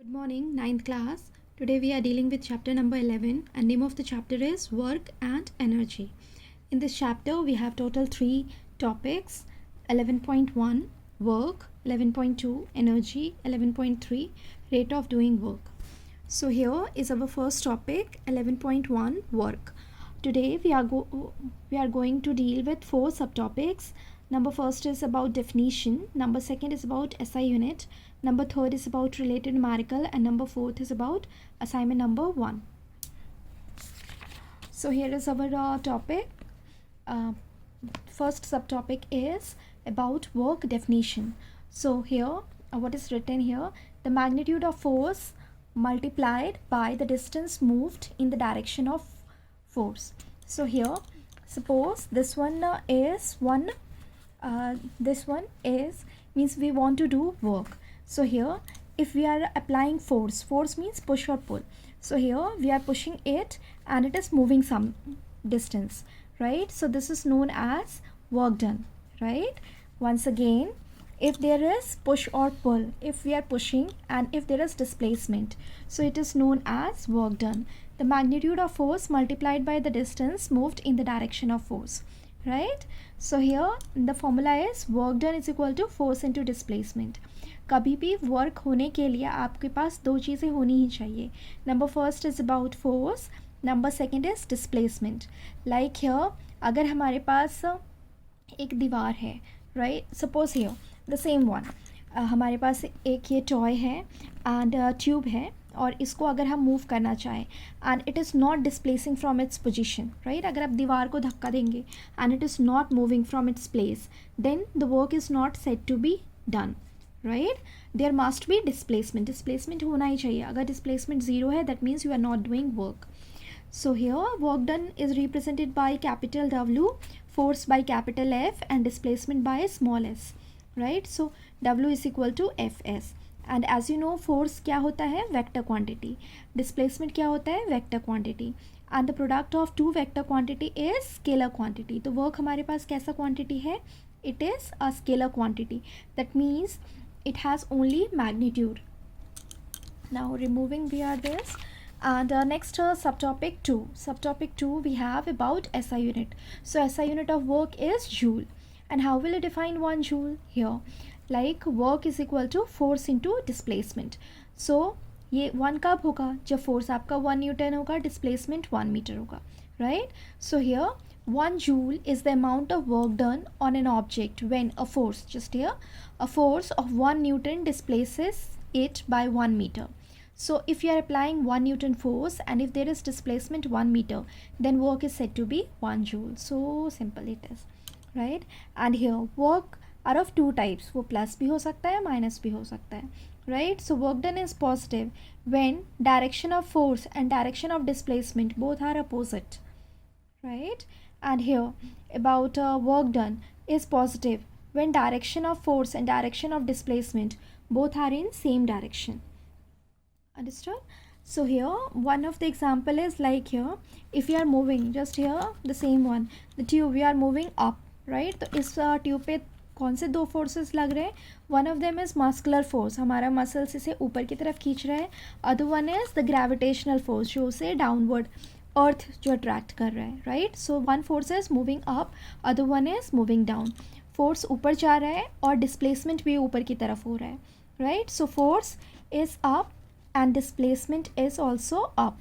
Good morning, ninth class. Today we are dealing with chapter number 11 and name of the chapter is Work and Energy. In this chapter we have total 3 topics: 11.1 Work, 11.2 Energy, 11.3 Rate of doing work. So here is our first topic, 11.1 Work. Today we are going to deal with 4 subtopics. Number first is about definition, number second is about SI unit, number third is about related numerical, and number fourth is about assignment number 1. So here is our topic. First subtopic is about work definition. So here what is written here: the magnitude of force multiplied by the distance moved in the direction of force. So here suppose this one means we want to do work. So here if we are applying force means push or pull. So here we are pushing it and it is moving some distance, right? So this is known as work done, right? Once again, if there is push or pull, if we are pushing and if there is displacement, so it is known as work done. The magnitude of force multiplied by the distance moved in the direction of force, right? So here the formula is work done is equal to force into displacement. कभी भी work होने के लिए आपके पास दो चीज़ें होनी ही चाहिए. Number first is about force, number second is displacement. Like here अगर हमारे पास एक दीवार है, right, suppose here the same one, हमारे पास एक ये टॉय है एंड ट्यूब है और इसको अगर हम मूव करना चाहें and it is not displacing from its position, right, अगर आप दीवार को धक्का देंगे and it is not moving from its place, then the work is not said to be done, right. There must be displacement होना ही चाहिए. अगर डिस्प्लेसमेंट ज़ीरो है that means you are not doing work. So here work done is represented by capital W, force by capital F and displacement by small s, right? So W is equal to Fs and as you know force क्या होता है, vector quantity, displacement क्या होता है, vector quantity, and the product of two vector quantity is scalar quantity. तो work हमारे पास कैसा quantity है, it is a scalar quantity, that means it has only magnitude. Now removing we are this. And next subtopic 2. Subtopic 2 we have about SI unit. So SI unit of work is joule. And how will you define 1 joule? Here like work is equal to force into displacement. So ये 1 कब होगा, जब force आपका 1 Newton होगा, displacement 1 metre होगा, right? So here 1 joule is the amount of work done on an object when a force, just here, a force of 1 newton displaces it by 1 meter. So if you are applying 1 Newton force and if there is displacement 1 meter, then work is said to be 1 joule. So simple it is, right? And here work are of 2 types. वो plus भी हो सकता है, minus भी हो सकता है, right? So work done is positive when direction of force and direction of displacement both are opposite, right? And here about work done is positive when direction of force and direction of displacement both are in same direction. Understood? So here one of the example is like here if you are moving, just here the same one, the tube we are moving up, right? तो इस tube पे कौन से 2 forces लग रहे हैं? One of them is muscular force, हमारा muscles इसे ऊपर की तरफ खींच रहा है. Other one is the gravitational force जो उसे डाउनवर्ड अर्थ जो अट्रैक्ट कर रहा है, right? So one force is moving up, other one is moving down. Force ऊपर जा रहा है और डिस्प्लेसमेंट भी ऊपर की तरफ हो रहा है, right? So force is up and displacement is also up,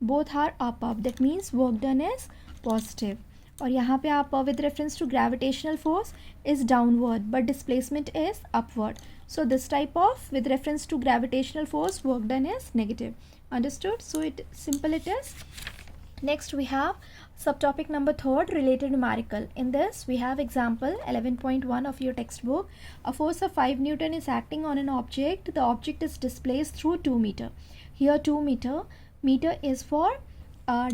both are up, that means work done is positive. और यहाँ पे आप with reference to gravitational force is downward but displacement is upward, so this type of with reference to gravitational force work done is negative. Understood? So it simple it is. Next we have subtopic number 3rd, related numerical. In this we have example 11.1 of your textbook. A force of 5 Newton is acting on an object. The object is displaced through 2 meter. Here 2 meter is for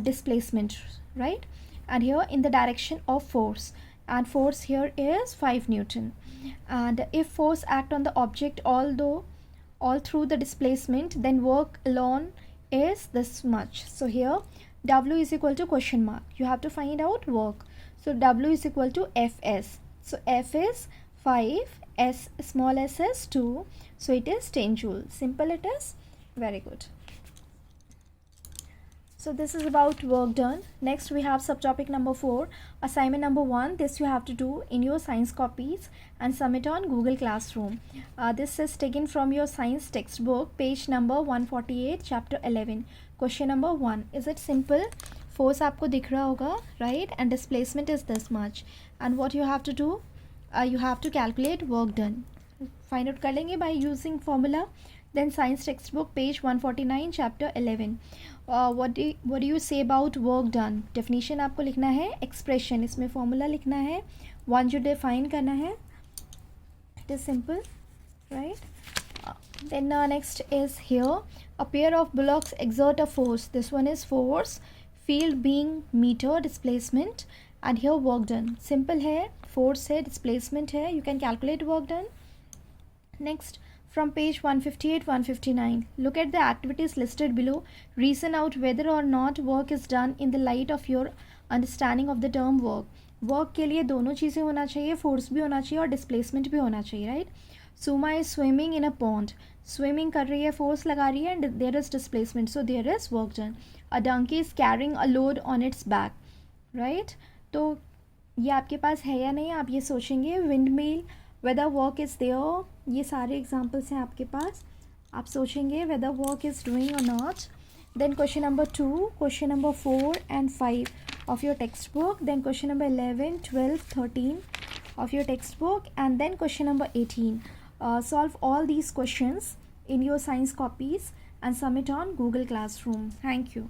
displacement, right? And here in the direction of force, and force here is 5 Newton. And if force act on the object all through the displacement, then work alone is this much. So here W is equal to question mark, you have to find out work. So W is equal to Fs. So F is 5 S, small s is 2, so it is 10 joule. Simple it is. Very good. So this is about work done. Next we have subtopic number 4, assignment number 1. This you have to do in your science copies and submit on Google Classroom. This is taken from your science textbook, page number 148, chapter 11. Question number 1. Is it simple? Force आपको दिख रहा होगा, right? And displacement is this much. And what you have to do? You have to calculate work done. Find out कर लेंगे by using formula. Then science textbook, page 149, chapter 11. What do you say about work done? Definition आपको लिखना है, expression इसमें formula लिखना है, one जो define करना है. It is simple, right? Then next is here, a pair of bullocks exert a force. This one is force, field being meter, displacement, and here work done. Simple है, force है, displacement है, you can calculate work done. Next, from page 158, 159, look at the activities listed below. Reason out whether or not work is done in the light of your understanding of the term work. Work के लिए दोनों चीज़ें होना चाहिए, force भी होना चाहिए और displacement भी होना चाहिए, right? Suma is swimming in a pond. Swimming कर रही है, force लगा रही है, and there is displacement, so there is work done. A donkey is carrying a load on its back, right? तो ये आपके पास है या नहीं, आप ये सोचेंगे. Windmill, whether work is there, ये सारे examples हैं आपके पास, आप सोचेंगे whether work is doing or not. Then question number 2, question number 4 and 5 of your textbook. Then question number 11, 12, 13 of your textbook. And then question number 18. Solve all these questions in your science copies and submit on Google Classroom. Thank you.